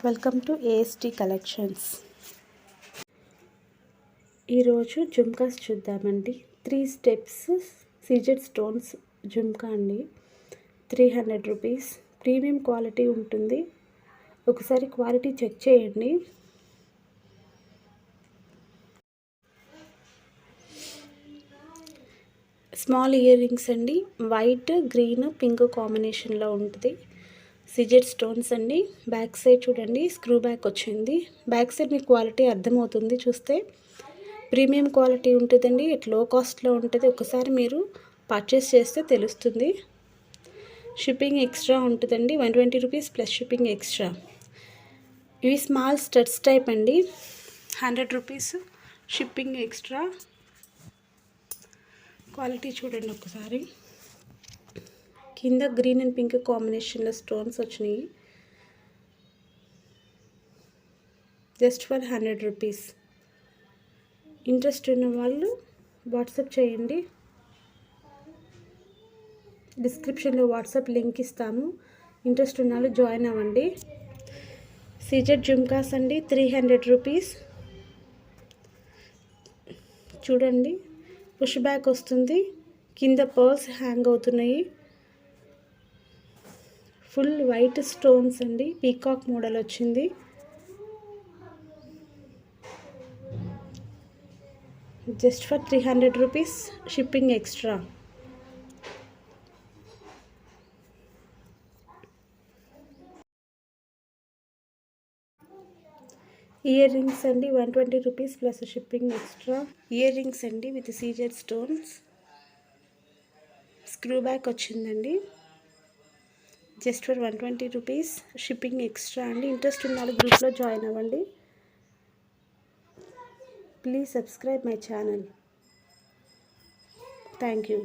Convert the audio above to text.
Welcome to AST collections. ఈరోజు జుమ్కాస్ చూద్దామండి. 3 steps CZ stones jhumka అండి. 300 రూపీస్. ప్రీమియం క్వాలిటీ ఉంటుంది. ఒకసారి క్వాలిటీ చెక్ చేయండి. స్మాల్ ఇయర్ రింగ్స్ అండి. వైట్, గ్రీన్, పింక్ కాంబినేషన్లో ఉంటుంది. సిజెడ్ స్టోన్స్ అండి. బ్యాక్ సైడ్ చూడండి, స్క్రూ బ్యాక్ వచ్చింది. బ్యాక్ సైడ్ మీకు క్వాలిటీ అర్థమవుతుంది చూస్తే. ప్రీమియం క్వాలిటీ ఉంటుందండి. ఇట్ లో కాస్ట్లో ఉంటుంది. ఒకసారి మీరు పర్చేస్ చేస్తే తెలుస్తుంది. షిప్పింగ్ ఎక్స్ట్రా ఉంటుందండి. 120 రూపీస్ ప్లస్ షిప్పింగ్ ఎక్స్ట్రా. ఇవి స్మాల్ స్టడ్స్ టైప్ అండి. 100 రూపీస్ షిప్పింగ్ ఎక్స్ట్రా. క్వాలిటీ చూడండి ఒకసారి. కింద గ్రీన్ అండ్ పింక్ కాంబినేషన్లో స్టోన్స్ వచ్చినాయి. Just for 100 rupees. ఇంట్రెస్ట్ ఉన్న వాళ్ళు వాట్సాప్ చేయండి. డిస్క్రిప్షన్లో వాట్సాప్ లింక్ ఇస్తాము. ఇంట్రెస్ట్ ఉన్న వాళ్ళు జాయిన్ అవ్వండి. సీజెడ్ జుమ్కాస్ అండి. 300 రూపీస్. చూడండి, పుష్ బ్యాక్ వస్తుంది. కింద పర్ల్స్ హ్యాంగ్ అవుతున్నాయి. ఫుల్ వైట్ స్టోన్స్ అండి. పీకాక్ మోడల్ వచ్చింది. Just for 300 rupees shipping extra. Ear rings అండి. 120 rupees plus shipping extra. Ear rings అండి with CZ stones. Screw back వచ్చిందండి. Just for 120 rupees shipping extra అండి. Interest ఉన్న వాళ్ళు గ్రూప్లో జాయిన్ అవ్వండి. Please subscribe my channel. Thank you.